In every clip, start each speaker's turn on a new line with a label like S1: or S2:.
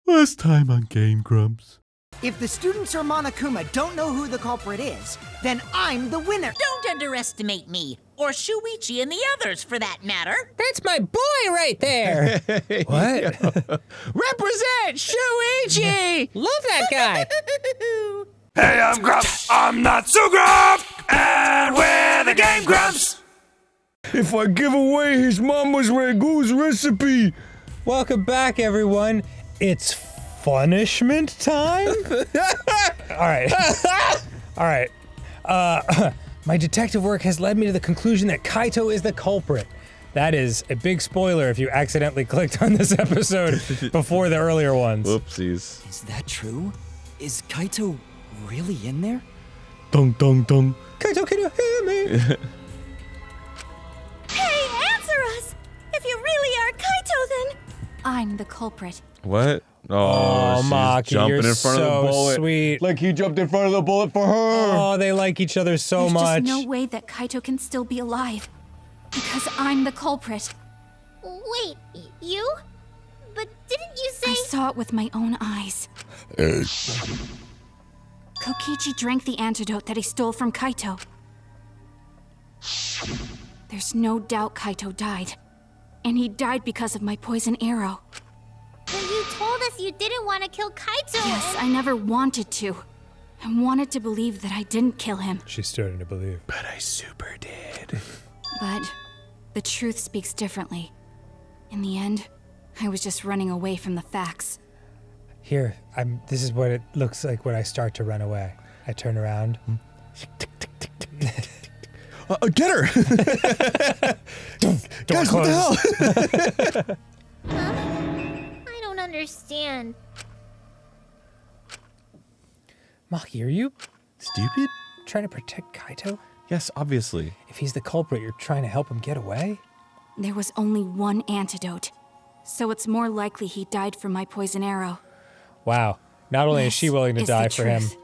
S1: Last time on GameGrumps.
S2: If the students or Monokuma don't know who the culprit is, then I'm the winner.
S3: Don't underestimate me, or Shuichi and the others for that matter.
S4: That's my boy right there. What?
S5: Represent Shuichi!
S4: Love that guy.
S1: Hey, I'm Grumps. I'm not so Grump, and we're the GameGrumps. If I give away his mama's ragu's recipe.
S4: Welcome back, everyone. It's punishment time? All right. My detective work has led me to the conclusion that Kaito is the culprit. That is a big spoiler if you accidentally clicked on this episode before the earlier ones.
S5: Whoopsies.
S6: Is that true? Is Kaito really in there?
S1: Dun dun dun.
S4: Kaito, can you hear me?
S7: Hey, answer us! If you really are Kaito, then I'm the culprit.
S5: What?
S4: Oh,
S5: she's
S4: Maki,
S5: jumping
S4: you're
S5: in front of the
S4: so
S5: bullet.
S4: sweet.
S5: Like he jumped in front of the bullet for her.
S4: Oh, they like each other so
S7: There's
S4: much.
S7: just no way that Kaito can still be alive. Because I'm the culprit.
S8: Wait, you? But didn't you say—
S7: I saw it with my own eyes. Kokichi drank the antidote that he stole from Kaito. There's no doubt Kaito died. And he died because of my poison arrow.
S8: But you told us you didn't want to kill Kaito.
S7: Yes, I never wanted to. I wanted to believe that I didn't kill him.
S4: She's starting to believe.
S1: But I super did.
S7: But the truth speaks differently. In the end, I was just running away from the facts.
S4: Here, this is what it looks like when I start to run away. I turn around.
S5: Get her!
S4: Guys,
S5: what the hell?
S8: I don't understand.
S4: Maki, are you
S5: Stupid?
S4: trying to protect Kaito?
S5: Yes, obviously.
S4: If he's the culprit, you're trying to help him get away?
S7: There was only one antidote. So it's more likely he died from my poison arrow.
S4: Wow. Not only is she willing to
S7: Yes,
S4: die
S7: is
S4: for
S7: the
S4: him,
S7: truth.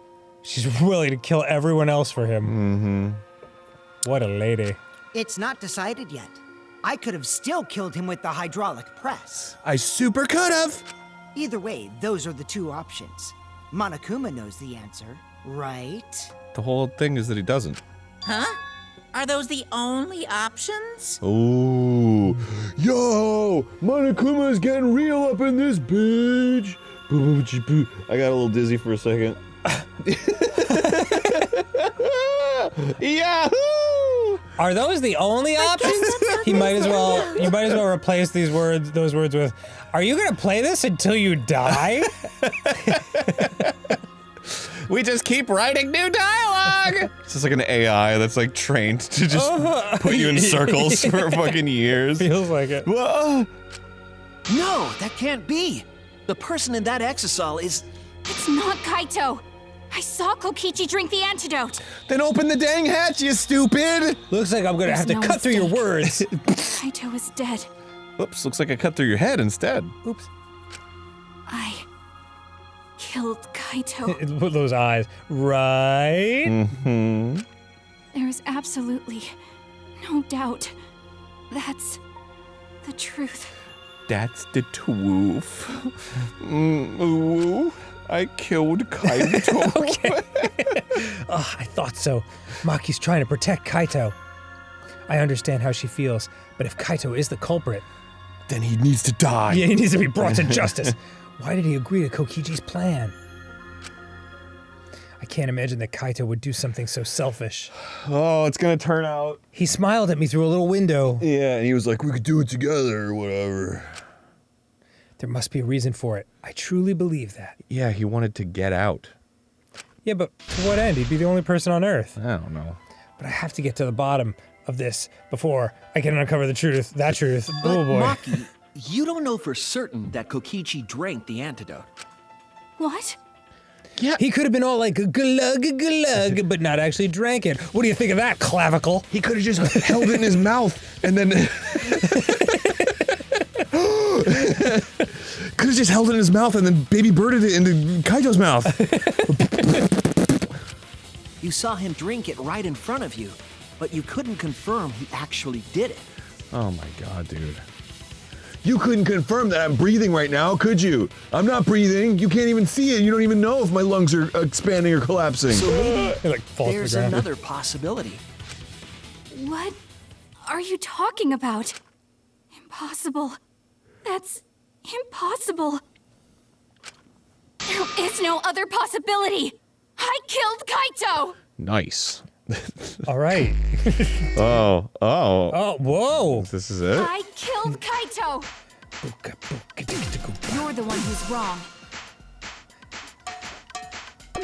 S4: she's willing to kill everyone else for him. Mm-hmm. What a lady.
S2: It's not decided yet. I could have still killed him with the hydraulic press.
S5: I super could have.
S2: Either way, those are the two options. Monokuma knows the answer, right?
S5: The whole thing is that he doesn't.
S3: Huh? Are those the only options?
S5: Ooh.
S1: Yo, Monokuma's getting real up in this bitch.
S5: I got a little dizzy for a second. Yahoo!
S4: Are those the only options? You might as well replace those words with, are you gonna play this until you die?
S5: We just keep writing new dialogue. It's just like an AI that's like trained to just put you in circles for fucking years.
S4: Feels like it.
S6: No, that can't be. The person in that exisal is...
S7: It's not Kaito! I saw Kokichi drink the antidote!
S5: Then open the dang hatch, you stupid!
S4: Looks like I'm gonna have to
S7: There's no
S4: cut through your
S7: mistake.
S4: words.
S7: Kaito is dead.
S5: Oops, looks like I cut through your head instead.
S4: Oops.
S7: I killed Kaito.
S4: With those eyes. Right?
S5: Mm-hmm.
S7: There is absolutely no doubt. That's the truth.
S5: That's the twoof. Ooh, I killed Kaito.
S4: Okay. Oh, I thought so. Maki's trying to protect Kaito. I understand how she feels, but if Kaito is the culprit,
S5: Then he needs to die.
S4: yeah, he needs to be brought to justice. Why did he agree to Kokichi's plan? I can't imagine that Kaito would do something so selfish.
S5: Oh, it's gonna turn out.
S4: He smiled at me through a little window.
S5: Yeah, and he was like, we could do it together or whatever.
S4: There must be a reason for it. I truly believe that.
S5: Yeah, he wanted to get out.
S4: Yeah, but to what end? He'd be the only person on Earth.
S5: I don't know.
S4: But I have to get to the bottom of this before I can uncover the truth. That truth.
S6: But
S4: Oh boy.
S6: Maki, you don't know for certain that Kokichi drank the antidote.
S7: What?
S4: He could have been all like glug, but not actually drank it. What do you think of that, clavicle?
S5: He could have just held it in his mouth and then... could have just held it in his mouth and then baby birded it into Kaito's mouth.
S6: You saw him drink it right in front of you, but you couldn't confirm he actually did it.
S5: Oh my god, dude.
S1: You couldn't confirm that I'm breathing right now, could you? I'm not breathing. You can't even see it. You don't even know if my lungs are expanding or collapsing.
S6: So maybe
S4: It, like, falls to the
S6: there's
S4: ground.
S6: another possibility.
S7: What are you talking about? Impossible. That's impossible. There is no other possibility. I killed Kaito.
S5: Nice.
S4: All right.
S5: Oh.
S4: Oh, whoa.
S5: This is it?
S7: I killed Kaito. You're the one who's wrong.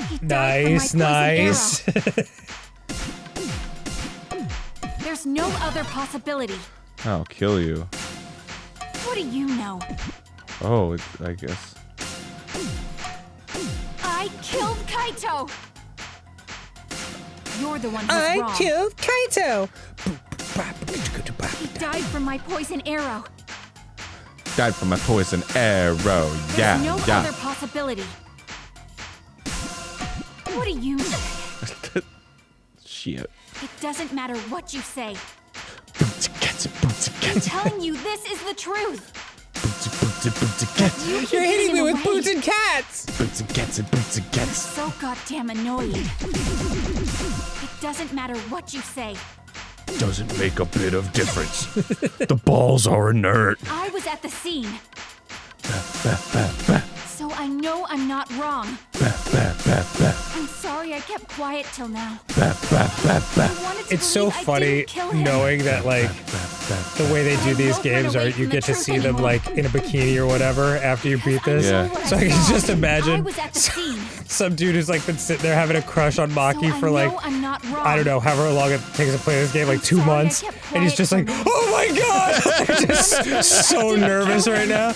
S7: He died from my
S4: Nice,
S7: poison
S4: nice.
S7: arrow. There's no other possibility.
S5: I'll kill you.
S7: What do you know?
S5: Oh, I guess.
S7: I killed Kaito. You're the one who's wrong.
S4: Kaito.
S7: He died from my poison arrow.
S5: Died from my poison arrow.
S7: There's
S5: Yeah,
S7: no
S5: yeah.
S7: other possibility. What do you know?
S5: Shit.
S7: It doesn't matter what you say.
S5: Booty cats, booty
S7: I'm
S5: cats,
S7: telling you, this is the truth.
S5: booty cats,
S7: You keep
S4: You're hitting me
S7: getting
S4: with
S7: away.
S4: boots and cats.
S5: booty cats, booty cats.
S7: So goddamn annoying. It doesn't matter what you say.
S1: Doesn't make a bit of difference. The balls are inert.
S7: I was at the scene. So I know I'm not wrong. I'm sorry I kept quiet till now. I wanted to
S4: It's so
S7: believe I
S4: funny
S7: didn't kill him.
S4: knowing that, like, the way they do these games are you get to see them, like, in a bikini or whatever after you beat this.
S5: Yeah.
S4: So I can just
S7: I
S4: imagine
S7: was at the scene.
S4: some dude who's, like, been sitting there having a crush on Maki
S7: So
S4: for,
S7: I
S4: like,
S7: know I'm not wrong.
S4: I don't know, however long it takes to play this game, like 2
S7: sorry, I
S4: months.
S7: kept
S4: And he's
S7: quiet
S4: just like,
S7: for a
S4: oh my god! Just so nervous right now.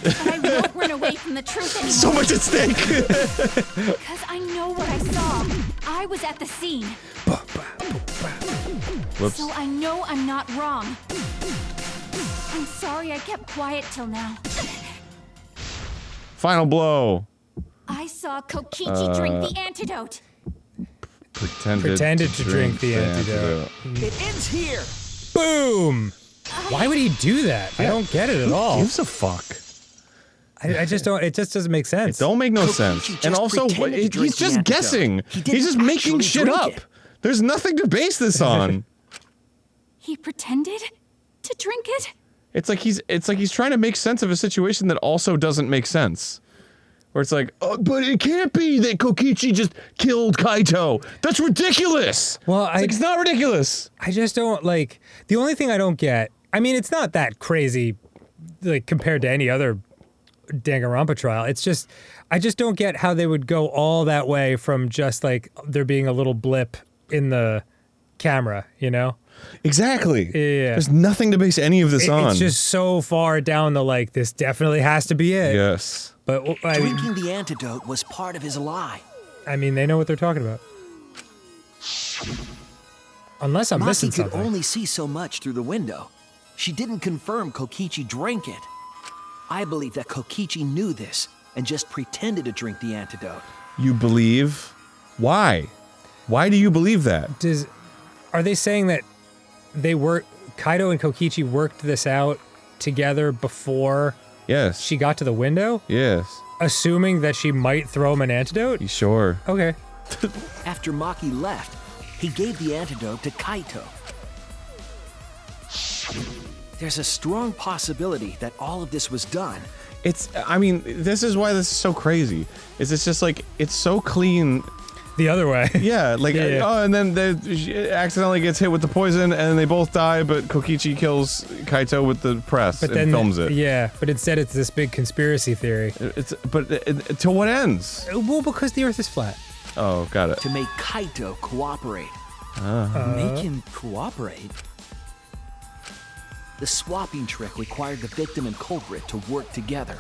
S7: But I won't run away from the truth anymore.
S1: So much at stake.
S7: Because I know what I saw. I was at the scene.
S5: Whoops.
S7: So I know I'm not wrong. I'm sorry I kept quiet till now.
S5: Final blow.
S7: I saw Kokichi drink the antidote.
S5: Pretended
S4: to drink the antidote.
S6: It ends here.
S4: Boom! Why would he do that? I don't get it at all.
S5: Gives a fuck.
S4: I just don't. It just doesn't make sense.
S5: Don't make no
S6: Kokichi
S5: sense.
S6: just
S5: And also,
S6: pretended to drink
S5: he's
S6: the
S5: just
S6: antidote.
S5: guessing.
S6: He didn't
S5: He's just making
S6: actually
S5: shit
S6: drink
S5: up.
S6: it.
S5: There's nothing to base this on.
S7: He pretended to drink it?
S5: It's like he's trying to make sense of a situation that also doesn't make sense. Where it's like, oh, but it can't be that Kokichi just killed Kaito. That's ridiculous.
S4: Well,
S5: It's not ridiculous.
S4: I just don't like. The only thing I don't get. I mean, it's not that crazy, like compared to any other Danganronpa trial. It's just, I just don't get how they would go all that way from just like there being a little blip in the camera, you know?
S5: Exactly.
S4: Yeah.
S5: There's nothing to base any of this on.
S4: It's just so far down the like. This definitely has to be it.
S5: Yes.
S4: But I mean,
S6: Drinking the antidote was part of his lie.
S4: they know what they're talking about. Unless I'm missing
S6: Maki could
S4: something.
S6: only see so much through the window. She didn't confirm Kokichi drank it. I believe that Kokichi knew this and just pretended to drink the antidote.
S5: You believe? Why? Why do you believe that?
S4: Are they saying that Kaito and Kokichi worked this out together before
S5: Yes.
S4: she got to the window?
S5: Yes.
S4: Assuming that she might throw him an antidote?
S5: You sure?
S4: Okay.
S6: After Maki left, he gave the antidote to Kaito. There's a strong possibility that all of this was done.
S5: I mean, this is why this is so crazy. It's just like, it's so clean.
S4: The other way.
S5: Yeah, like,
S4: Yeah.
S5: oh, and then she accidentally gets hit with the poison and they both die, but Kokichi kills Kaito with the press
S4: But
S5: and
S4: then
S5: films it.
S4: Yeah, but instead it's this big conspiracy theory.
S5: But to what ends?
S4: Well, because the Earth is flat.
S5: Oh, got it.
S6: To make Kaito cooperate. Make him cooperate? The swapping trick required the victim and culprit to work together.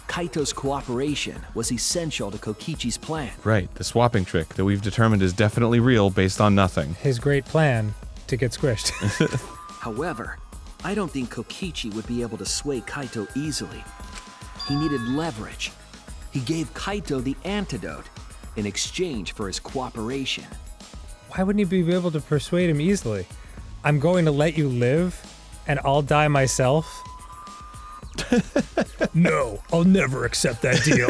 S6: Kaito's cooperation was essential to Kokichi's plan.
S5: Right, the swapping trick that we've determined is definitely real based on nothing.
S4: His great plan to get squished.
S6: However, I don't think Kokichi would be able to sway Kaito easily. He needed leverage. He gave Kaito the antidote in exchange for his cooperation.
S4: Why wouldn't he be able to persuade him easily? I'm going to let you live and I'll die myself? No, I'll never accept that deal.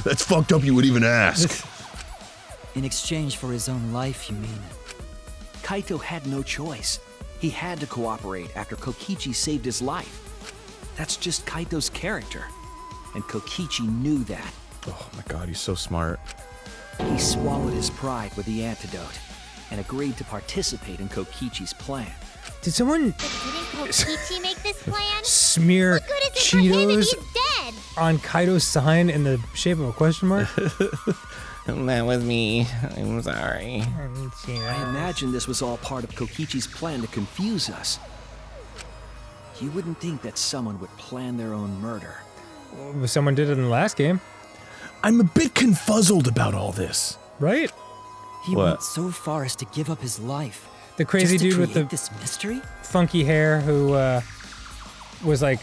S1: That's fucked up you would even ask.
S6: In exchange for his own life, you mean? Kaito had no choice. He had to cooperate after Kokichi saved his life. That's just Kaito's character. And Kokichi knew that.
S5: Oh my god, he's so smart.
S6: He swallowed his pride with the antidote and agreed to participate in Kokichi's plan.
S4: Did someone
S8: But didn't Kokichi make this plan?
S4: smear
S8: What good is it for him if
S4: Cheetos
S8: he's dead?
S4: on Kaito's sign in the shape of a question mark?
S5: That was me. I'm sorry.
S6: I imagine this was all part of Kokichi's plan to confuse us. You wouldn't think that someone would plan their own murder.
S4: Someone did it in the last game,
S1: I'm a bit confuzzled about all this.
S4: right?
S6: He
S5: What?
S6: went so far as to give up his life.
S4: The crazy
S6: just to
S4: dude with
S6: create
S4: the
S6: this mystery?
S4: funky hair who was like,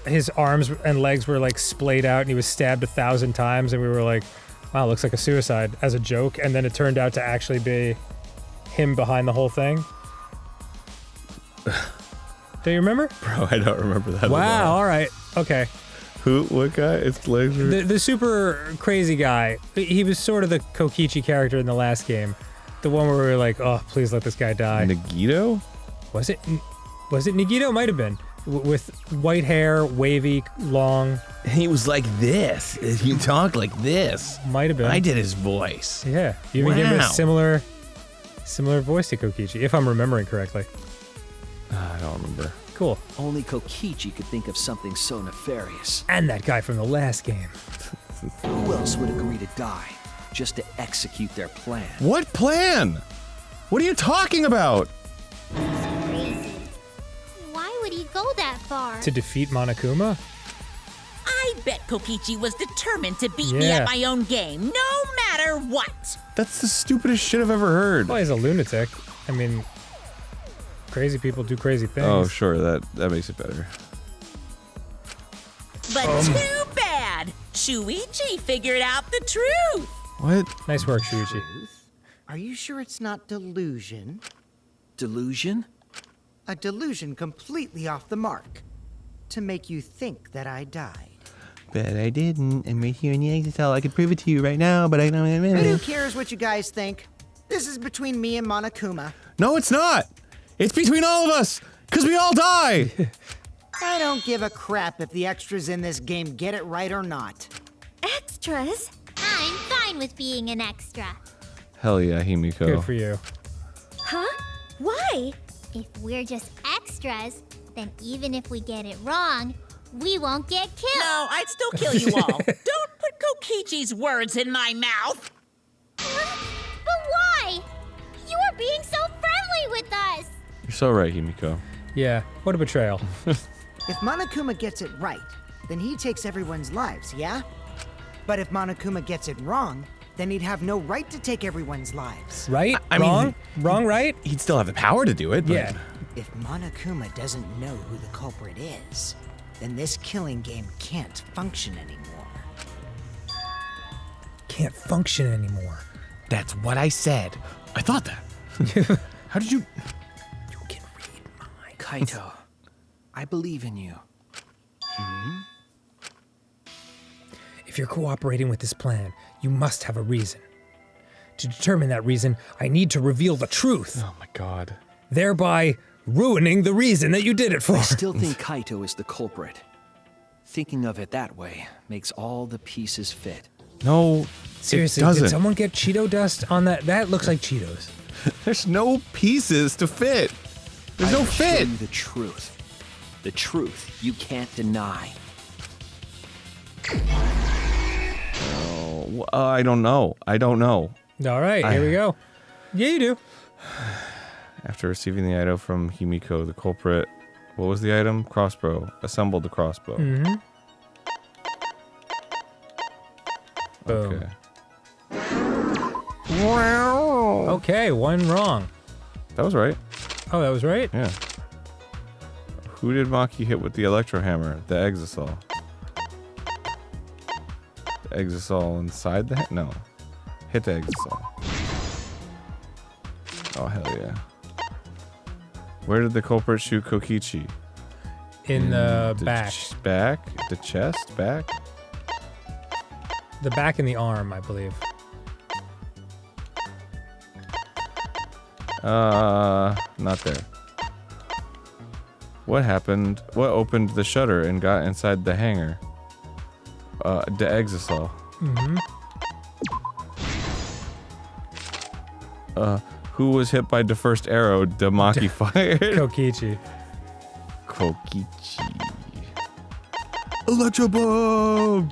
S4: his arms and legs were like splayed out and he was stabbed 1,000 times and we were like, wow, looks like a suicide as a joke, and then it turned out to actually be him behind the whole thing. Do you remember?
S5: Bro, I don't remember that at
S4: Wow,
S5: all.
S4: all right. Okay.
S5: Who? What guy? It's legs were...
S4: The super crazy guy, he was sort of the Kokichi character in the last game. The one where we were like, oh, please let this guy die.
S5: Nagito?
S4: Was it Nagito? Might have been. With white hair, wavy, long.
S1: He was like this. He talked like this.
S4: Might have been.
S1: I did his voice.
S4: Yeah. You even gave him a
S1: Wow.
S4: similar voice to Kokichi, if I'm remembering correctly.
S5: I don't remember.
S4: Cool.
S6: Only Kokichi could think of something so nefarious.
S4: And that guy from the last game.
S6: Who else would agree to die just to execute their plan?
S5: What plan? What are you talking about?
S8: Crazy. Why would he go that far?
S4: To defeat Monokuma?
S3: I bet Kokichi was determined to beat me
S4: Yeah.
S3: at my own game, no matter what.
S5: That's the stupidest shit I've ever heard.
S4: Well, he's a lunatic. I mean, crazy people do crazy things.
S5: Oh, sure, that makes it better.
S3: But too bad. Shuichi figured out the truth.
S5: What?
S4: Nice work, Shuichi.
S2: Are you sure it's not delusion?
S6: Delusion?
S2: A delusion completely off the mark. To make you think that I died.
S1: But I didn't. I'm right here in the exit cell. I could prove it to you right now, but I don't
S2: But who
S1: know.
S2: cares what you guys think? This is between me and Monokuma.
S5: No, it's not. It's between all of us, because we all die.
S2: I don't give a crap if the extras in this game get it right or not.
S8: Extras? I'm fine with being an extra.
S5: Hell yeah, Himiko.
S4: Good for you.
S8: Huh? Why? If we're just extras, then even if we get it wrong, we won't get killed.
S3: No, I'd still kill you all. Don't put Kokichi's words in my mouth.
S8: But why? You are being so friendly with us.
S5: You're so right, Himiko.
S4: Yeah, what a betrayal.
S2: If Monokuma gets it right, then he takes everyone's lives, yeah? But if Monokuma gets it wrong, then he'd have no right to take everyone's lives.
S4: Right?
S1: I mean,
S4: Wrong? Wrong, right?
S1: He'd still have the power to do it, but...
S4: Yeah.
S2: If Monokuma doesn't know who the culprit is, then this killing game can't function anymore.
S4: Can't function anymore.
S1: That's what I said. I thought that. How did you...
S4: You can read minds.
S6: Kaito, I believe in you.
S4: If you're cooperating with this plan, you must have a reason. To determine that reason, I need to reveal the truth,
S5: Oh my god.
S4: thereby ruining the reason that you did it for.
S6: I still think Kaito is the culprit. Thinking of it that way makes all the pieces fit.
S5: No,
S4: Seriously,
S5: it doesn't.
S4: did someone get Cheeto dust on that? That looks like Cheetos.
S5: There's no pieces to fit. There's
S6: I
S5: no
S6: will show
S5: fit.
S6: you the truth. The truth you can't deny.
S5: Oh, I don't know. I don't know.
S4: All right, here we go. Yeah, you do.
S5: After receiving the item from Himiko, the culprit, what was the item? Crossbow. Assembled the crossbow.
S4: Mm-hmm. Boom.
S5: Okay.
S4: Okay, one wrong.
S5: That was right.
S4: Oh, that was right?
S5: Yeah. Who did Maki hit with the electro hammer? The Exisol. The Exisol inside the no. Hit the Exisol. Oh hell yeah. Where did the culprit shoot Kokichi?
S4: In the back.
S5: Back? The chest? Back?
S4: The back and the arm, I believe.
S5: Not there. What happened? What opened the shutter and got inside the hangar? The exisal.
S4: Mm-hmm.
S5: Who was hit by the first arrow Damaki fired?
S4: Kokichi.
S5: Kokichi. Electro bomb!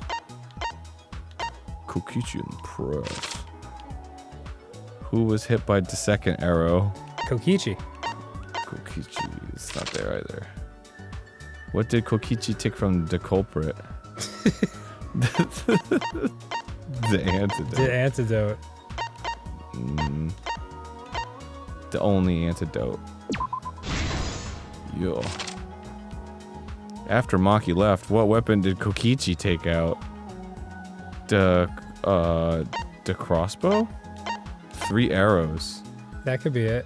S5: Kokichi in the press. Who was hit by the second arrow?
S4: Kokichi.
S5: Kokichi. It's not there either. What did Kokichi take from the culprit? The antidote.
S4: The antidote.
S5: The only antidote. Yo. After Maki left, what weapon did Kokichi take out? The crossbow? 3 arrows.
S4: That could be it.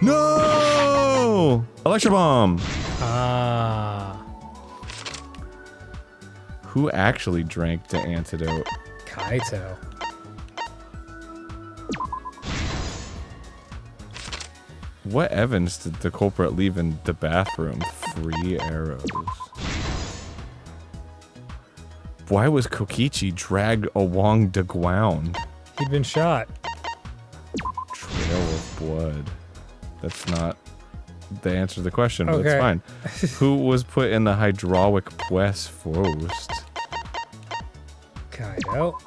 S5: No! Electro bomb!
S4: Ah.
S5: Who actually drank the antidote?
S4: Kaito.
S5: What evidence did the culprit leave in the bathroom? 3 arrows. Why was Kokichi dragged along the ground?
S4: He'd been shot.
S5: Trail of blood. That's not the answer to the question, but
S4: Okay.
S5: it's fine. Who was put in the hydraulic press first?
S4: Kaito.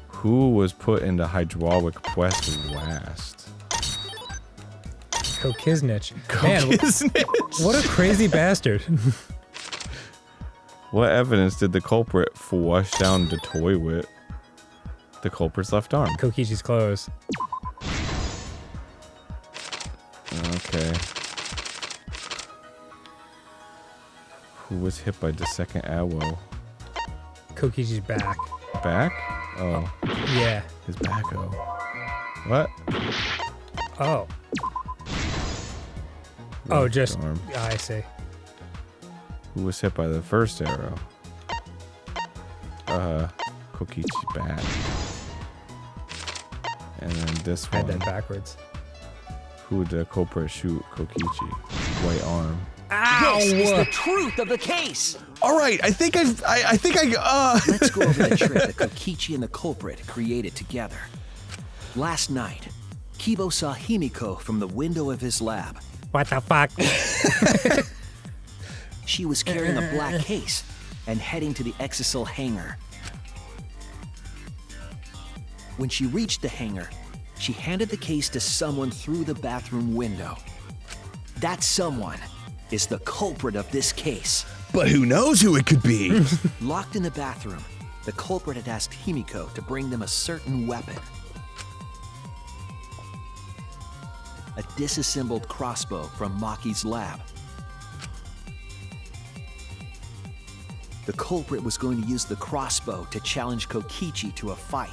S5: Who was put in the hydraulic press last?
S4: Kokiznich. Man,
S5: Kokiznich.
S4: what a crazy bastard.
S5: What evidence did the culprit flush down the toilet? The culprit's left arm.
S4: Kokichi's clothes.
S5: Okay. Who was hit by the second arrow?
S4: Kokichi's back.
S5: Back? Oh.
S4: Yeah.
S5: His back, oh. What?
S4: Oh. Oh,
S5: Left
S4: just...
S5: arm.
S4: I see.
S5: Who was hit by the first arrow? Kokichi back. And then this
S4: Had
S5: one.
S4: that backwards.
S5: Who did the culprit shoot Kokichi? White arm.
S6: This is the truth of the case.
S5: All right, I think I
S6: Let's go over the trick that Kokichi and the culprit created together. Last night, Kibo saw Himiko from the window of his lab.
S4: What the fuck?
S6: She was carrying a black case and heading to the Exisal hangar. When she reached the hangar, she handed the case to someone through the bathroom window. That someone is the culprit of this case.
S1: But who knows who it could be?
S6: Locked in the bathroom, the culprit had asked Himiko to bring them a certain weapon. A disassembled crossbow from Maki's lab. The culprit was going to use the crossbow to challenge Kokichi to a fight.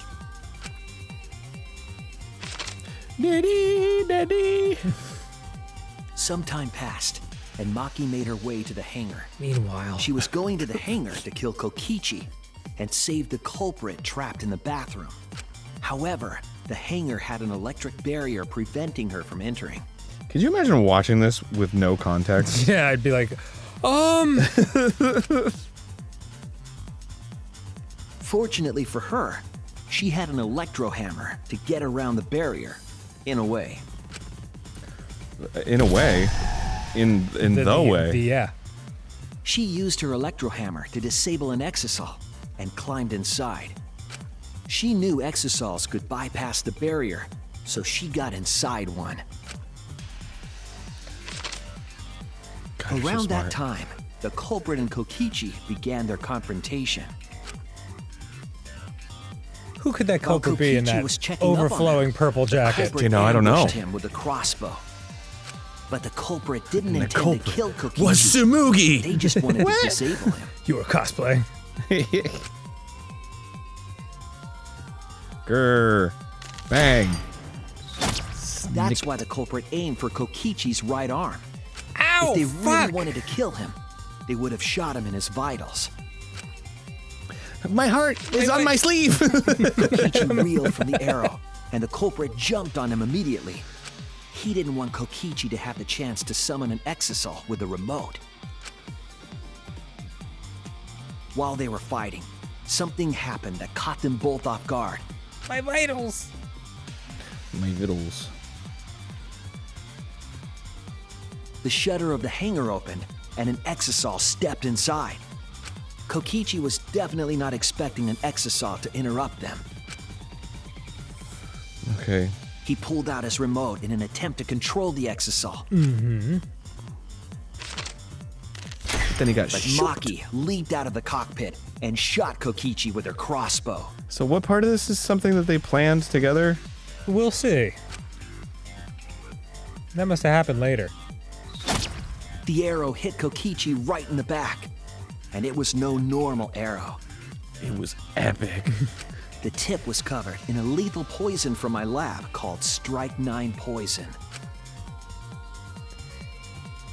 S5: Daddy.
S6: Some time passed, and Maki made her way to the hangar.
S4: Meanwhile...
S6: She was going to the hangar to kill Kokichi and save the culprit trapped in the bathroom. However, the hangar had an electric barrier preventing her from entering.
S5: Could you imagine watching this with no context?
S4: Yeah, I'd be like,
S6: Fortunately for her, she had an electro hammer to get around the barrier, in a way.
S5: In a way. In the way.
S4: Yeah.
S6: She used her electro hammer to disable an exisal and climbed inside. She knew exisals could bypass the barrier, so she got inside one.
S5: God,
S6: Around
S5: so
S6: that
S5: smart.
S6: time, the culprit and Kokichi began their confrontation.
S4: Who could that
S6: While
S4: culprit be in
S6: Kokichi
S4: that
S6: was checking up on
S4: overflowing
S6: her,
S4: purple
S6: the
S4: jacket?
S6: culprit
S5: You know, I don't know.
S6: ambushed him with a crossbow. But the culprit didn't
S5: And the
S6: intend to
S5: culprit
S6: kill Kokichi.
S1: Was Tsumugi?
S6: They just wanted to disable him.
S4: You were cosplaying.
S5: Grr. Bang.
S6: That's why the culprit aimed for Kokichi's right arm.
S4: Ow!
S6: If they really
S4: Fuck!
S6: wanted to kill him, they would have shot him in his vitals.
S5: My heart is on my sleeve.
S6: Kokichi reeled from the arrow, and the culprit jumped on him immediately. He didn't want Kokichi to have the chance to summon an exisal with the remote. While they were fighting, something happened that caught them both off guard.
S4: My vitals.
S5: My vittles.
S6: The shutter of the hangar opened, and an exisal stepped inside. Kokichi was definitely not expecting an exisal to interrupt them.
S5: Okay.
S6: He pulled out his remote in an attempt to control the exisal.
S5: Then he got
S6: But
S5: shot.
S6: Maki leaped out of the cockpit and shot Kokichi with her crossbow.
S5: So what part of this is something that they planned together?
S4: We'll see. That must have happened later.
S6: The arrow hit Kokichi right in the back, and it was no normal arrow.
S5: It was epic.
S6: The tip was covered in a lethal poison from my lab called Strike-9 poison.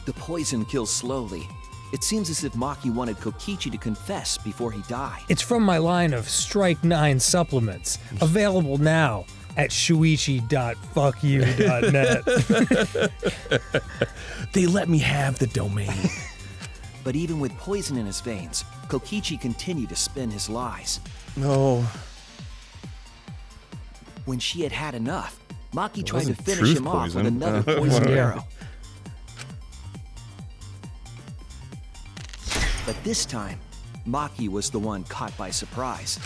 S6: The poison kills slowly. It seems as if Maki wanted Kokichi to confess before he died.
S4: It's from my line of Strike-9 supplements, available now at shuichi.fuckyou.net.
S5: They let me have the domain.
S6: But even with poison in his veins, Kokichi continued to spin his lies.
S5: No.
S6: When she had had enough, Maki tried to
S5: wasn't
S6: finish
S5: truth
S6: him off with
S5: poison.
S6: another poisoned arrow. But this time, Maki was the one caught by surprise.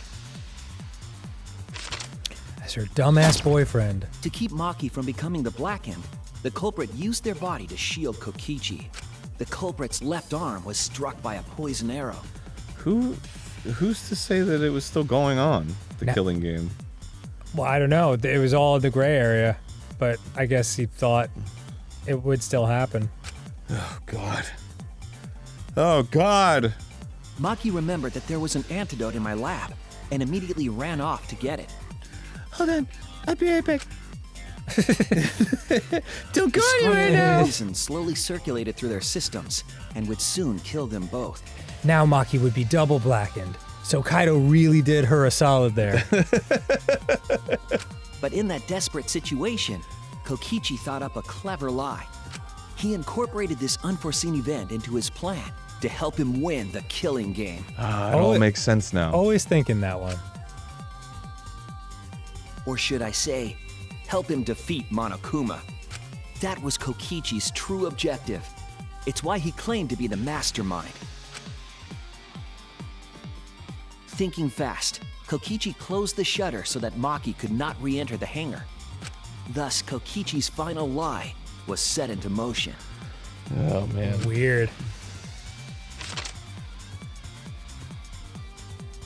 S4: As her dumbass boyfriend.
S6: To keep Maki from becoming the Black Imp, the culprit used their body to shield Kokichi. The culprit's left arm was struck by a poison arrow.
S5: Who's to say that it was still going on, the killing game?
S4: Well, I don't know. It was all in the gray area, but I guess he thought it would still happen.
S5: Oh, God. Oh, God.
S6: Maki remembered that there was an antidote in my lab and immediately ran off to get it.
S5: Hold on. I'll be right back. Don't go
S6: The
S5: anywhere now.
S6: poison slowly circulated through their systems and would soon kill them both.
S4: Now Maki would be double blackened. So Kaido really did her a solid there.
S6: But in that desperate situation, Kokichi thought up a clever lie. He incorporated this unforeseen event into his plan to help him win the killing game.
S5: It all makes sense now.
S4: Always thinking that one.
S6: Or should I say, help him defeat Monokuma. That was Kokichi's true objective. It's why he claimed to be the mastermind. Thinking fast, Kokichi closed the shutter so that Maki could not re-enter the hangar. Thus, Kokichi's final lie was set into motion.
S5: Oh, man.
S4: Weird.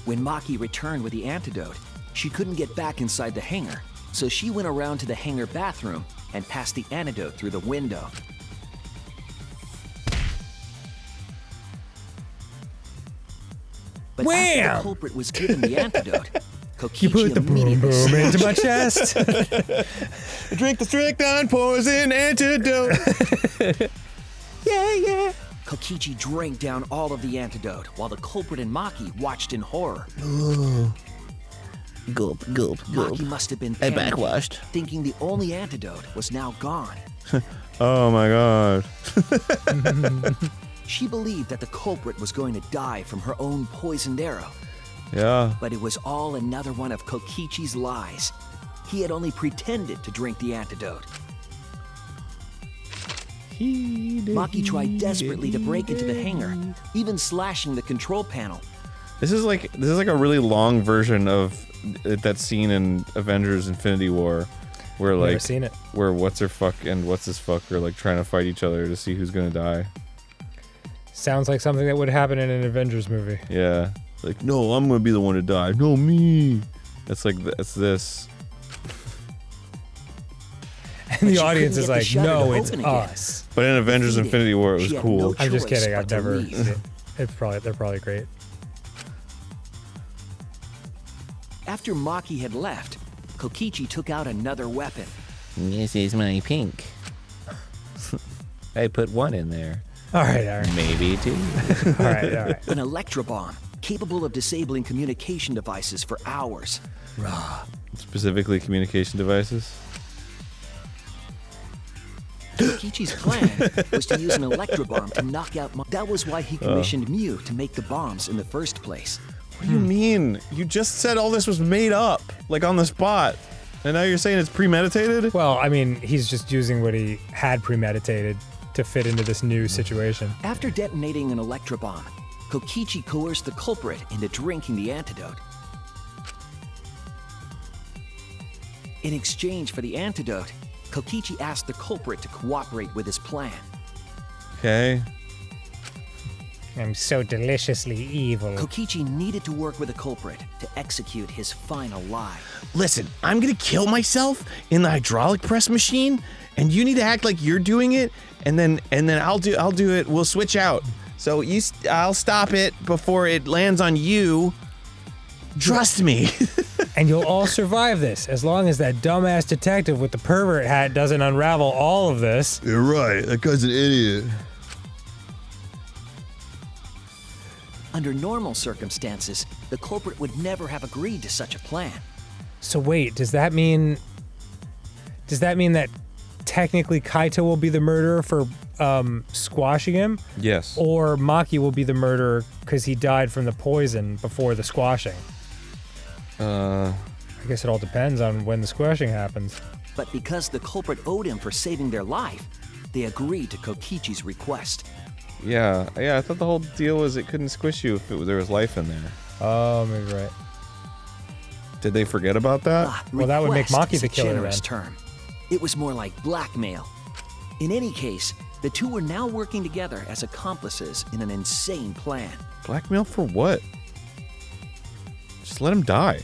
S6: When Maki returned with the antidote, she couldn't get back inside the hangar, so she went around to the hangar bathroom and passed the antidote through the window. But after
S4: Wham!
S6: the culprit was given the antidote,
S4: You put
S6: Kokichi
S4: the boom
S6: immediately
S4: boom into
S6: smashed
S4: my
S6: it.
S4: chest.
S5: Drink the Strike-9 poison antidote.
S4: Yeah.
S6: Kokichi drank down all of the antidote while the culprit and Maki watched in horror.
S9: Gulp, gulp, gulp.
S6: Maki must have been
S9: I
S6: panicking,
S9: backwashed.
S6: thinking the only antidote was now gone.
S5: Oh, my God.
S6: She believed that the culprit was going to die from her own poisoned arrow,
S5: Yeah.
S6: but it was all another one of Kokichi's lies. He had only pretended to drink the antidote. Maki tried desperately to break into the hangar, even slashing the control panel.
S5: This is like a really long version of that scene in Avengers Infinity War where
S4: Never
S5: like
S4: seen it.
S5: where what's her fuck and what's his fuck are like trying to fight each other to see who's gonna die.
S4: Sounds like something that would happen in an Avengers movie.
S5: Yeah. Like, no, I'm gonna be the one to die. No, me. It's like it's this.
S4: And the
S6: she
S4: audience
S6: couldn't
S4: is
S6: get the
S4: like,
S6: shutter
S4: no,
S6: to
S4: it's
S6: open again.
S4: us.
S5: But in Avengers
S6: Defeated,
S5: Infinity War, it was
S6: she had
S5: cool.
S6: no
S4: I'm just
S6: choice
S4: kidding.
S6: but
S4: I've
S6: to
S4: never.
S6: leave.
S4: They're probably great.
S6: After Maki had left, Kokichi took out another weapon.
S5: This is my pink. I put 1 in there.
S4: All right.
S5: Maybe 2.
S4: All right.
S6: An electrobomb, capable of disabling communication devices for hours.
S5: Specifically communication devices?
S6: Kokichi's plan was to use an electrobomb to knock out That was why he commissioned Mew to make the bombs in the first place.
S5: What do you mean? You just said all this was made up, like on the spot. And now you're saying it's premeditated?
S4: Well, I mean, he's just using what he had premeditated to fit into this new situation.
S6: After detonating an electrobomb, Kokichi coerced the culprit into drinking the antidote. In exchange for the antidote, Kokichi asked the culprit to cooperate with his plan.
S5: Okay.
S4: I'm so deliciously evil.
S6: Kokichi needed to work with the culprit to execute his final lie.
S5: Listen, I'm gonna kill myself in the hydraulic press machine, and you need to act like you're doing it, and then I'll do it. We'll switch out. So I'll stop it before it lands on you. Trust me.
S4: And you'll all survive this, as long as that dumbass detective with the pervert hat doesn't unravel all of this.
S1: You're right. That guy's an idiot.
S6: Under normal circumstances, the culprit would never have agreed to such a plan.
S4: So wait, does that mean that technically Kaito will be the murderer for squashing him?
S5: Yes.
S4: Or Maki will be the murderer because he died from the poison before the squashing? I guess it all depends on when the squashing happens.
S6: But because the culprit owed him for saving their life, they agreed to Kokichi's request.
S5: Yeah, I thought the whole deal was it couldn't squish you if there was life in there.
S4: Oh, maybe right.
S5: Did they forget about that?
S4: Well, that would make
S6: Request
S4: Maki
S6: is
S4: the
S6: a
S4: killer
S6: generous
S4: then.
S6: term. It was more like blackmail. In any case, the two were now working together as accomplices in an insane plan.
S5: Blackmail for what? Just let him die.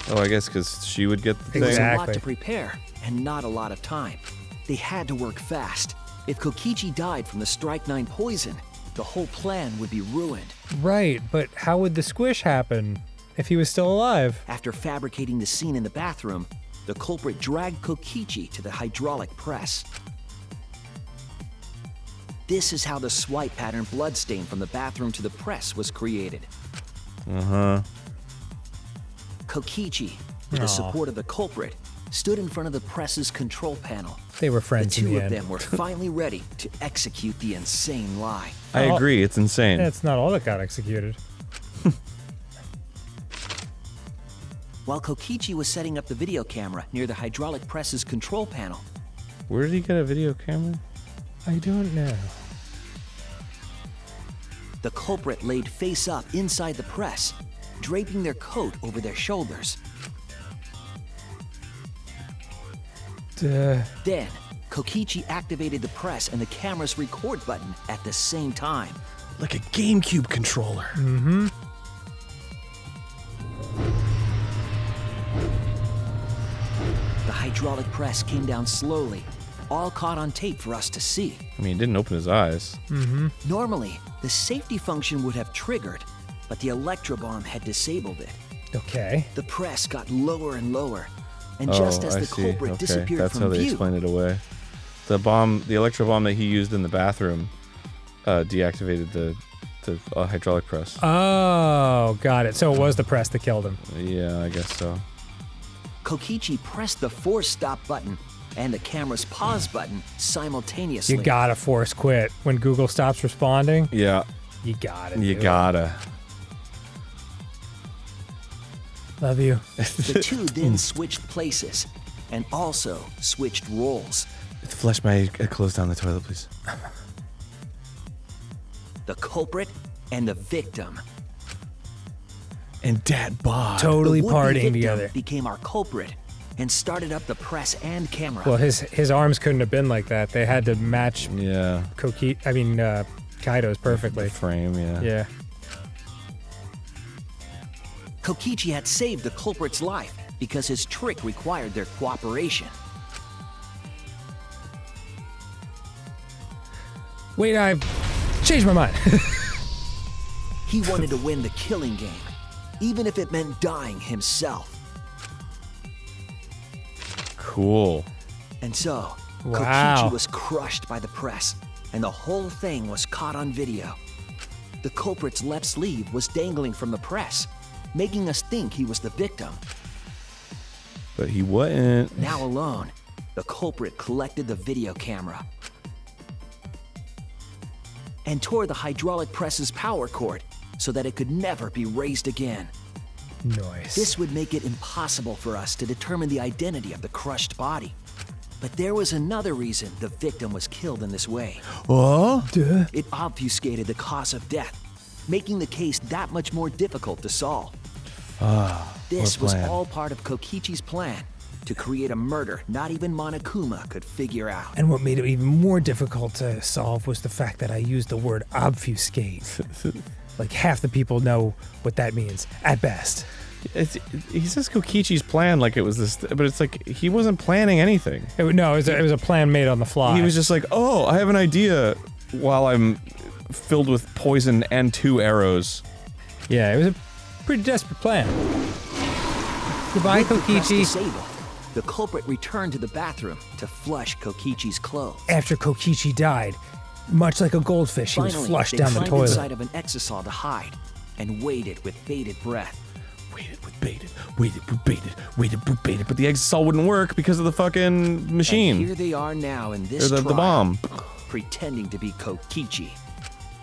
S5: Oh, I guess because she would get the thing.
S6: There was a lot
S4: Exactly.
S6: to prepare, and not a lot of time. They had to work fast. If Kokichi died from the Strike 9 poison, the whole plan would be ruined.
S4: Right, but how would the squish happen if he was still alive?
S6: After fabricating the scene in the bathroom, the culprit dragged Kokichi to the hydraulic press. This is how the swipe pattern bloodstain from the bathroom to the press was created. Kokichi, with the support of the culprit, stood in front of the press's control panel.
S4: They were
S6: The
S4: friends in
S6: two
S4: the
S6: of
S4: end.
S6: them were finally ready to execute the insane lie.
S5: I agree, it's insane.
S4: That's not all that got executed.
S6: While Kokichi was setting up the video camera near the hydraulic press's control panel,
S5: Where did he get a video camera?
S4: I don't know.
S6: the culprit laid face up inside the press, draping their coat over their shoulders. Then, Kokichi activated the press and the camera's record button at the same time.
S5: Like a GameCube controller.
S6: The hydraulic press came down slowly, all caught on tape for us to see.
S5: I mean, he didn't open his eyes.
S6: Normally, the safety function would have triggered, but the electrobomb had disabled it.
S4: Okay.
S6: The press got lower and lower, and just as
S5: I
S6: the
S5: see.
S6: culprit
S5: Okay,
S6: disappeared
S5: that's
S6: from
S5: how they
S6: view,
S5: explain it away. The electro bomb that he used in the bathroom, deactivated the hydraulic press.
S4: Oh, got it. So it was the press that killed him.
S5: Yeah, I guess so.
S6: Kokichi pressed the force stop button and the camera's pause button simultaneously.
S4: You gotta force quit. When Google stops responding,
S5: Yeah,
S4: you gotta
S5: you
S4: do
S5: gotta.
S4: it. Love you.
S6: The two then switched places and also switched roles.
S5: Flush my close down the toilet, please.
S6: The culprit and the victim.
S5: And Dad Bod.
S4: Totally
S6: The would-be
S4: partying
S6: victim
S4: together.
S6: became our culprit and started up the press and camera.
S4: Well, his arms couldn't have been like that. They had to match
S5: Yeah.
S4: Kaito's perfectly.
S5: The frame, yeah.
S4: Yeah.
S6: Kokichi had saved the culprit's life because his trick required their cooperation.
S4: Wait, I've changed my mind.
S6: He wanted to win the killing game, even if it meant dying himself.
S5: Cool.
S6: And so,
S4: Wow.
S6: Kokichi was crushed by the press, and the whole thing was caught on video. The culprit's left sleeve was dangling from the press, making us think he was the victim.
S5: But he wasn't.
S6: Now alone, the culprit collected the video camera and tore the hydraulic press's power cord so that it could never be raised again.
S4: Nice.
S6: This would make it impossible for us to determine the identity of the crushed body. But there was another reason the victim was killed in this way.
S5: Oh?
S6: It obfuscated the cause of death, making the case that much more difficult to solve. This was
S5: plan.
S6: all part of Kokichi's plan to create a murder not even Monokuma could figure out.
S4: And what made it even more difficult to solve was the fact that I used the word obfuscate. Like half the people know what that means, at best.
S5: He says Kokichi's plan like it was this, but it's like he wasn't planning anything.
S4: It was a plan made on the fly.
S5: He was just like, oh, I have an idea while I'm filled with poison and 2 arrows.
S4: Yeah, it was a pretty desperate plan. Goodbye,
S6: With the press
S4: Kokichi.
S6: disabled, the culprit returned to the bathroom to flush Kokichi's clothes.
S4: After Kokichi died, much like a goldfish, he was
S6: Finally,
S4: flushed
S6: they
S4: down the
S6: climbed
S4: toilet.
S6: inside of an exisal to hide and waited with bated breath.
S5: Waited with baited. But the exisal wouldn't work because of the fucking machine.
S6: And here they are now in this
S5: Or the
S6: trial,
S5: bomb.
S6: pretending to be Kokichi.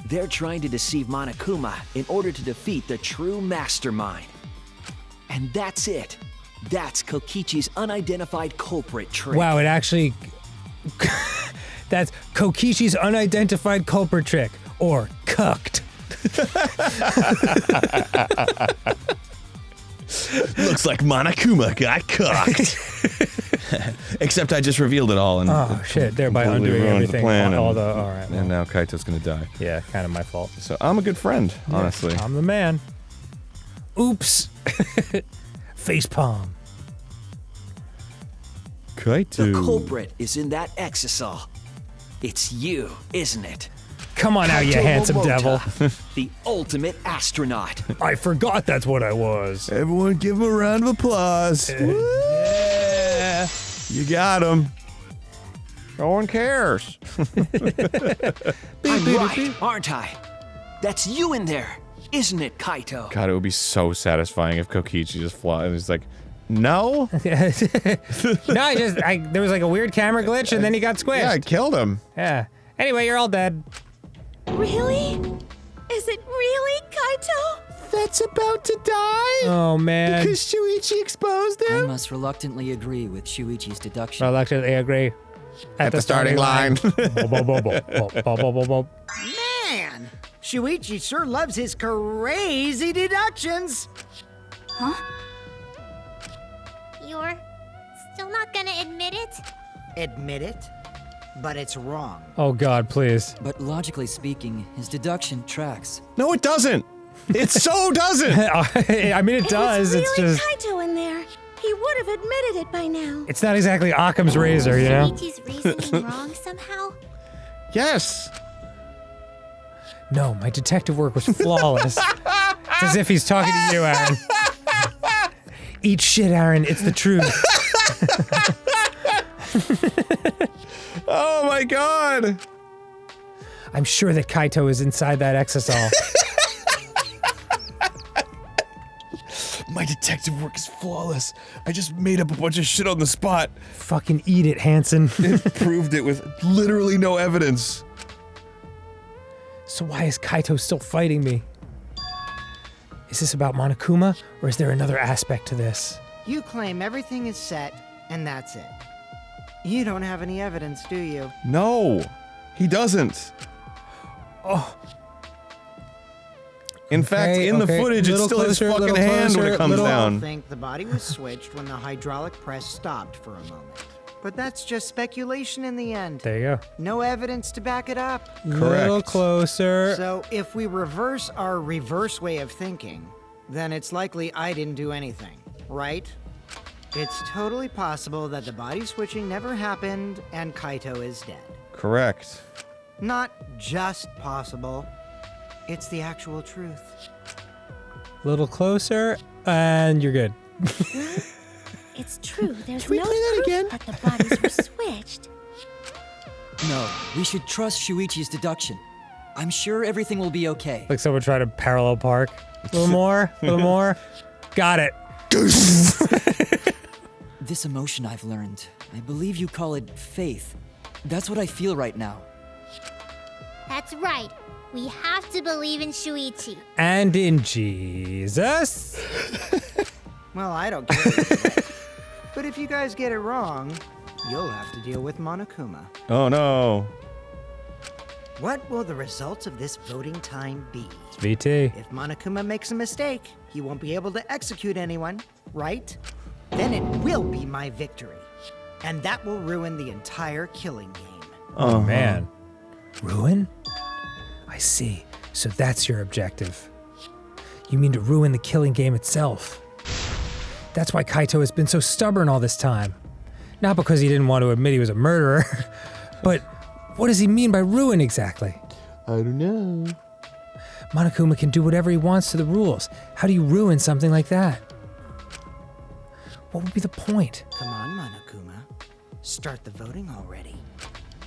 S6: They're trying to deceive Monokuma in order to defeat the true mastermind. And that's it. That's Kokichi's unidentified culprit trick.
S4: Wow, it actually... That's Kokichi's unidentified culprit trick, or cucked.
S5: Looks like Monokuma got cocked. Except I just revealed it all and
S4: Oh shit, thereby
S5: completely
S4: undoing
S5: ruined
S4: everything.
S5: The plan
S4: all
S5: and,
S4: the, all right, well,
S5: and now Kaito's gonna die.
S4: yeah, kind of my fault.
S5: So I'm a good friend, honestly.
S4: I'm the man. Oops. Facepalm.
S5: Kaito.
S6: The culprit is in that exisal. It's you, isn't it?
S4: Come on out, you
S6: Kaito
S4: handsome
S6: Momota,
S4: devil.
S6: the ultimate astronaut.
S4: I forgot that's what I was.
S5: Everyone give him a round of applause.
S4: Yeah.
S5: You got him. No one cares.
S6: I'm right, aren't I? That's you in there, isn't it, Kaito?
S5: God, it would be so satisfying if Kokichi just flies and he's like, no?
S4: No, there was like a weird camera glitch and then he got squished.
S5: Yeah, I killed him.
S4: Yeah. Anyway, you're all dead.
S7: Really? Is it really, Kaito?
S5: That's about to die?
S4: Oh man.
S5: Because Shuichi exposed
S9: I
S5: him?
S9: must reluctantly agree with Shuichi's deduction.
S4: Reluctantly agree.
S5: At the starting line.
S2: Man, Shuichi sure loves his crazy deductions.
S8: You're still not gonna admit it?
S2: Admit it, but it's wrong.
S4: Oh god, please.
S9: But logically speaking, his deduction tracks.
S5: No, it doesn't. It so doesn't.
S4: I mean, it does.
S7: If
S4: It's
S7: really
S4: just.
S7: Kaito in there, he would have admitted it by now.
S4: It's not exactly Occam's razor, you know?
S8: Shuichi's reasoning wrong somehow?
S5: Yes.
S4: No, my detective work was flawless. It's as if he's talking to you, Aaron. Eat shit, Aaron. It's the truth.
S5: Oh my god.
S4: I'm sure that Kaito is inside that exisal.
S5: My detective work is flawless. I just made up a bunch of shit on the spot.
S4: Fucking eat it, Hansen.
S5: Proved it with literally no evidence.
S4: So why is Kaito still fighting me? Is this about Monokuma, or is there another aspect to this?
S2: You claim everything is set, and that's it. You don't have any evidence, do you?
S5: No, he doesn't.
S4: Oh.
S5: In fact, in the footage, it's
S4: Little
S5: still his
S4: closer,
S5: fucking
S4: little
S5: hand when
S4: closer,
S5: it comes
S4: little-
S2: I
S5: down.
S2: think the body was switched when the hydraulic press stopped for a moment. But that's just speculation in the end.
S4: There you go.
S2: No evidence to back it up.
S4: Little closer.
S2: So if we reverse our reverse way of thinking, then it's likely I didn't do anything, right? It's totally possible that the body switching never happened and Kaito is dead.
S5: Correct.
S2: Not just possible, it's the actual truth.
S4: Little closer, and you're good.
S10: It's true. There's
S5: Can we
S10: no
S5: play that
S10: proof
S5: again?
S10: that the bodies were switched.
S9: No, we should trust Shuichi's deduction. I'm sure everything will be okay.
S4: Like someone tried to parallel park. A little more, a little more. Got it.
S9: This emotion I've learned, I believe you call it faith. That's what I feel right now.
S8: That's right. We have to believe in Shuichi.
S4: And in Jesus.
S2: Well, I don't get it. But if you guys get it wrong, you'll have to deal with Monokuma.
S5: Oh no.
S2: What will the results of this voting time be?
S4: It's VT.
S2: If Monokuma makes a mistake, he won't be able to execute anyone, right? Then it will be my victory. And that will ruin the entire killing game.
S4: Oh, man. Ruin? I see. So that's your objective. You mean to ruin the killing game itself. That's why Kaito has been so stubborn all this time. Not because he didn't want to admit he was a murderer, but what does he mean by ruin exactly?
S5: I don't know.
S4: Monokuma can do whatever he wants to the rules. How do you ruin something like that? What would be the point?
S2: Come on, Monokuma. Start the voting already.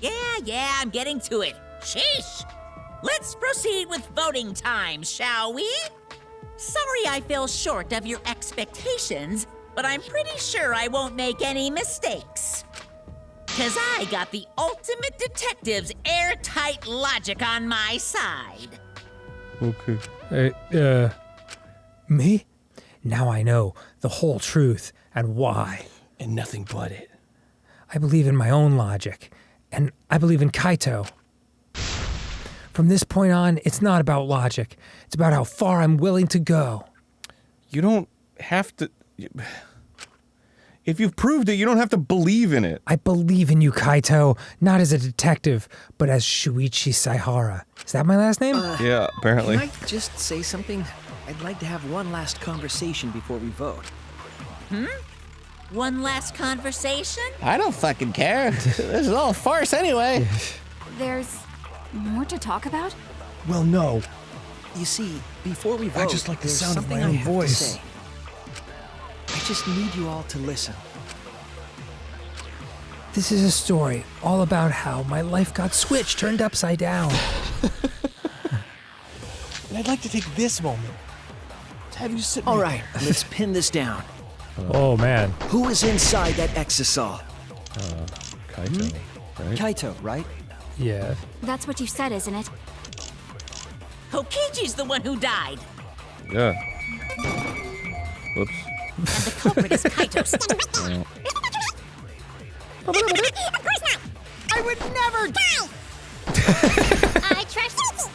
S3: Yeah, I'm getting to it. Sheesh! Let's proceed with voting time, shall we? Sorry I fell short of your expectations, but I'm pretty sure I won't make any mistakes. 'Cause I got the ultimate detective's airtight logic on my side.
S5: Okay.
S4: Me? Now I know the whole truth and why.
S5: And nothing but it.
S4: I believe in my own logic, and I believe in Kaito. From this point on, it's not about logic. It's about how far I'm willing to go.
S5: You don't have to... If you've proved it, you don't have to believe in it.
S4: I believe in you, Kaito, not as a detective, but as Shuichi Saihara. Is that my last name?
S5: Yeah, apparently.
S6: Can I just say something? I'd like to have one last conversation before we vote.
S3: One last conversation?
S5: I don't fucking care. This is all a farce anyway.
S7: There's more to talk about?
S5: Well, no.
S6: You see, before we vote,
S5: just like the
S6: there's
S5: sound of
S6: something
S5: my
S6: I
S5: own
S6: have
S5: voice.
S6: to say. I just need you all to listen.
S4: This is a story all about how my life got switched, turned upside down.
S5: And I'd like to take this moment to have you sit
S6: All right, let's pin this down.
S4: Oh, man.
S6: Who is inside that exisal?
S5: Kaito, right?
S9: Kaito, right?
S4: Yeah.
S7: That's what you said, isn't it?
S3: Kokichi's the one who died,
S5: Yeah. Whoops.
S3: and the culprit is Kaito.
S2: I would never...
S8: I trust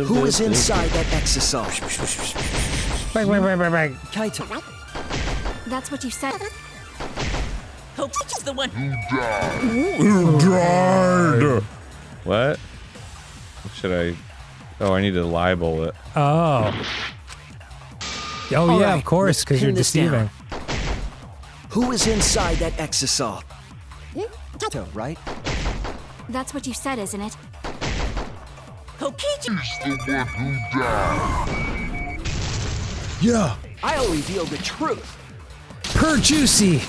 S6: Who is inside that exisal?
S4: Bang.
S9: Kaito.
S7: That's what you said.
S3: Kokichi's the one who
S5: What? What should I... Oh, I need to libel it.
S4: Oh. Oh,
S6: All
S4: yeah,
S6: right,
S4: of course,
S6: let's
S4: because you're
S6: pin this down.
S4: deceiving.
S6: Who is inside that exisal?
S9: Kaito, right?
S7: That's what you said, isn't it?
S3: Kokichi.
S5: Yeah.
S6: I'll reveal the truth.
S4: Per juicy.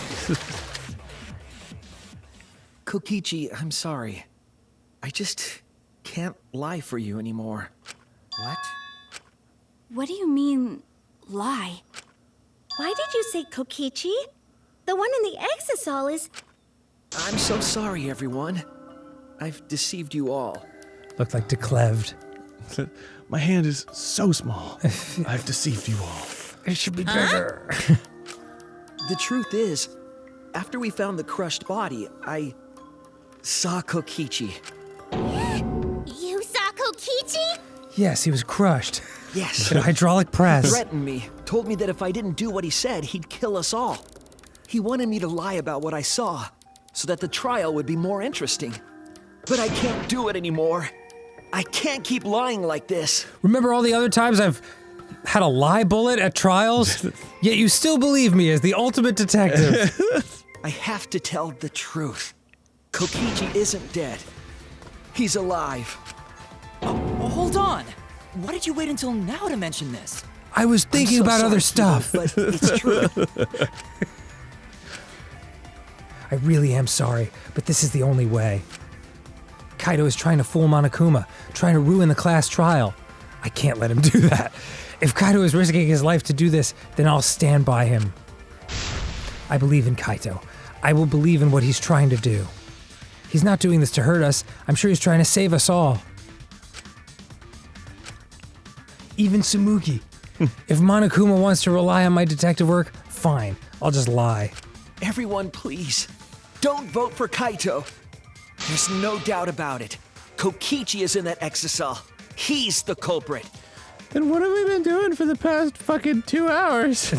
S6: Kokichi, I'm sorry. I just can't lie for you anymore.
S2: What?
S7: What do you mean, lie?
S10: Why did you say Kokichi? The one in the exisal is...
S6: I'm so sorry, everyone. I've deceived you all.
S4: Looked like decleved.
S5: My hand is so small. I've deceived you all.
S4: It should be bigger.
S6: The truth is, after we found the crushed body, I saw Kokichi.
S8: You saw Kokichi?
S4: Yes, he was crushed.
S6: Yes.
S4: In a hydraulic press.
S6: Threatened me, told me that if I didn't do what he said, he'd kill us all. He wanted me to lie about what I saw, so that the trial would be more interesting. But I can't do it anymore. I can't keep lying like this.
S4: Remember all the other times I've had a lie bullet at trials? Yet you still believe me as the ultimate detective.
S6: I have to tell the truth. Kokichi isn't dead. He's alive.
S9: Oh, hold on! Why did you wait until now to mention this?
S4: I was thinking
S6: so
S4: about
S6: sorry,
S4: other
S6: Peter,
S4: stuff.
S6: but it's true.
S4: I really am sorry, but this is the only way. Kaito is trying to fool Monokuma, trying to ruin the class trial. I can't let him do that. If Kaito is risking his life to do this, then I'll stand by him. I believe in Kaito. I will believe in what he's trying to do. He's not doing this to hurt us. I'm sure he's trying to save us all. Even Tsumugi. If Monokuma wants to rely on my detective work, fine. I'll just lie.
S6: Everyone, please, don't vote for Kaito. There's no doubt about it. Kokichi is in that exisal. He's the culprit.
S5: Then what have we been doing for the past fucking 2 hours?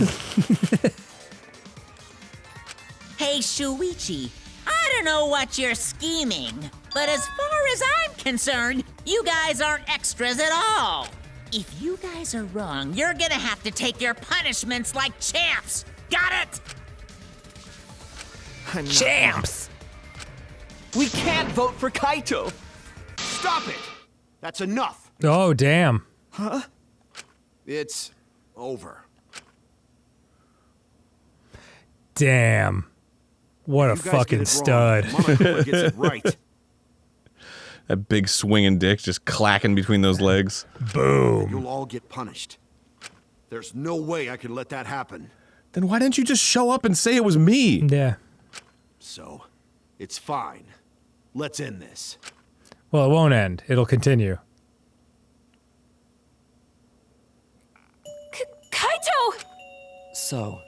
S3: Hey, Shuichi, I don't know what you're scheming, but as far as I'm concerned, you guys aren't extras at all. If you guys are wrong, you're gonna have to take your punishments like champs. Got it?
S6: I'm not
S4: Champs!
S6: wrong. We can't vote for Kaito.
S1: Stop it! That's enough.
S4: Oh, damn.
S1: It's over.
S4: Damn. What a
S1: You guys get
S4: fucking
S1: it wrong.
S4: stud.
S1: Monokuma gets it right.
S5: That big swinging dick just clacking between those legs.
S4: Boom.
S1: You'll all get punished. There's no way I can let that happen.
S5: Then why didn't you just show up and say it was me?
S4: Yeah.
S1: So, it's fine. Let's end this.
S4: Well, it won't end. It'll continue.
S10: Kaito!
S9: So,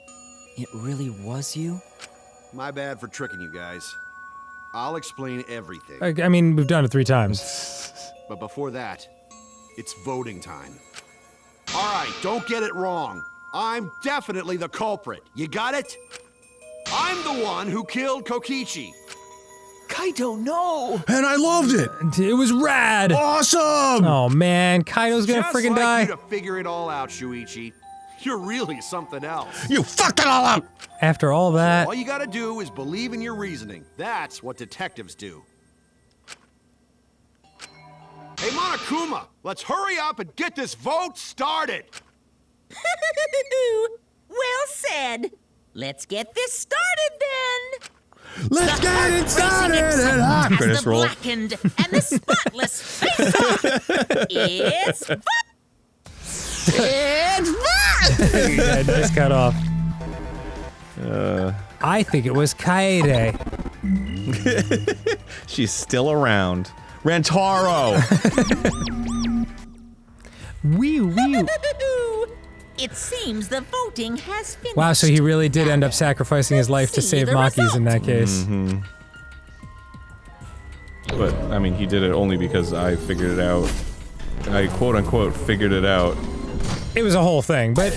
S9: it really was you?
S1: My bad for tricking you guys. I'll explain everything.
S4: I mean, we've done it 3 times.
S1: But before that, it's voting time. All right, don't get it wrong. I'm definitely the culprit. You got it? I'm the one who killed Kokichi.
S6: Kaito, no!
S5: And I loved it!
S4: It was rad!
S5: Awesome!
S4: Oh man, Kaito's gonna
S1: Just
S4: freaking
S1: like
S4: die.
S1: you to figure it all out, Shuichi. You're really something else.
S5: You fucked it all up!
S4: After all that,
S1: All you gotta do is believe in your reasoning. That's what detectives do. Hey, Monokuma, let's hurry up and get this vote started.
S3: Well said. Let's get this started then.
S5: Let's get it started!
S3: As
S5: Credits
S3: the
S5: roll.
S3: blackened and the spotless face off. It's
S4: yeah, just cut off. I think it was Kaede.
S5: She's still around. Rantaro!
S4: Wee.
S3: It seems the voting has finished.
S4: Wow, so he really did end up sacrificing his life to
S3: See
S4: save
S3: the
S4: Maki's in that
S3: result.
S4: case.
S5: But, I mean, he did it only because I figured it out. I quote-unquote figured it out.
S4: It was a whole thing, but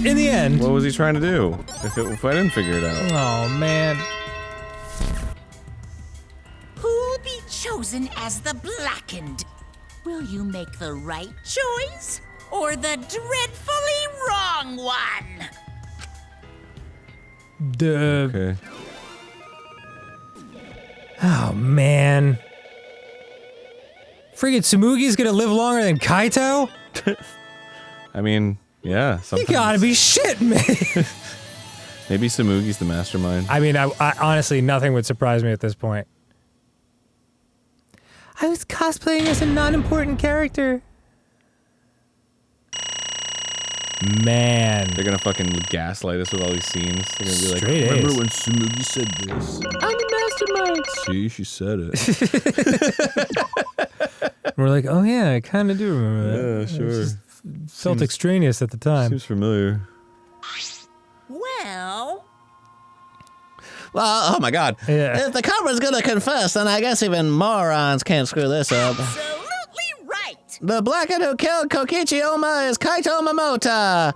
S4: in the end...
S5: What was he trying to do if I didn't figure it out?
S4: Oh, man.
S3: Who'll be chosen as the blackened? Will you make the right choice or the dreadfully wrong one?
S5: Okay.
S4: Oh, man. Friggin' Tsumugi's gonna live longer than Kaito?
S5: I mean, yeah,
S4: You
S5: sometimes.
S4: gotta be shitting me.
S5: Maybe Tsumugi's the mastermind.
S4: I mean, I honestly, nothing would surprise me at this point. I was cosplaying as a non-important character. Man.
S5: They're gonna fucking gaslight us with all these scenes. They're gonna be like,
S4: Straight
S5: remember
S4: A's.
S5: when Tsumugi said this?
S4: I'm the mastermind.
S5: See, she said it.
S4: We're like, oh yeah, I kind of do remember that.
S5: Yeah, sure.
S4: Felt extraneous at the time.
S5: Seems familiar.
S3: Well,
S5: Well, oh my god.
S4: Yeah.
S5: If the culprit's gonna confess, then I guess even morons can't screw this up.
S3: absolutely right.
S5: The blackened who killed Kokichi Oma is Kaito Momota.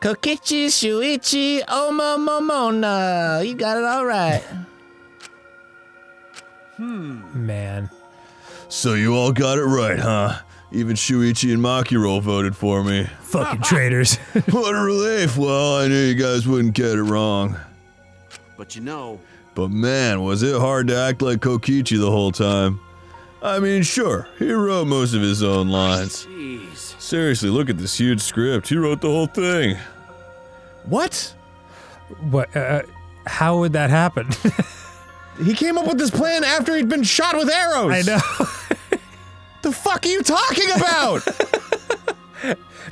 S5: Kokichi Shuichi Oma Momona. You got it all right.
S4: Man.
S1: So you all got it right, huh? Even Shuichi and Makiro voted for me.
S4: Fucking traitors.
S1: What a relief. Well, I knew you guys wouldn't get it wrong.
S11: But you know,
S1: But man, was it hard to act like Kokichi the whole time.
S5: I mean, sure, he wrote most of his own lines.
S1: Jeez.
S5: Seriously, look at this huge script. He wrote the whole thing. What?
S4: What? How would that happen?
S5: He came up with this plan after he'd been shot with arrows.
S4: I know.
S5: The fuck are you talking about?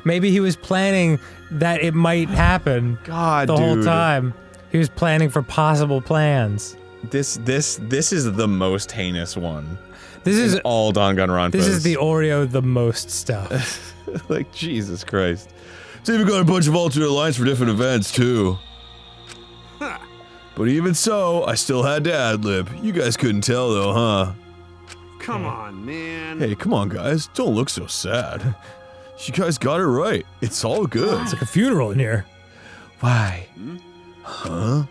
S4: Maybe he was planning that it might happen.
S5: God,
S4: the whole
S5: dude.
S4: time. He was planning for possible plans.
S5: This is the most heinous one.
S4: This is
S5: all Danganronpa.
S4: This is the Oreo the most stuff.
S5: Like, Jesus Christ. It's even got a bunch of alternate lines for different events, too. But even so, I still had to ad-lib. You guys couldn't tell, though, huh?
S1: Come on, man.
S5: Hey, come on, guys. Don't look so sad. You guys got it right. It's all good.
S4: It's like a funeral in here.
S5: Why? Huh?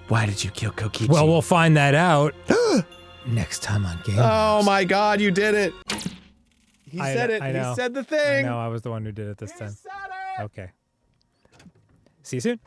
S5: Why did you kill Kokichi?
S4: Well, we'll find that out next time on GameGrumps.
S5: Oh my God, you did it! He said it.
S4: I know.
S5: He said the thing.
S4: I know. I was the one who did it this time. Okay. See you soon.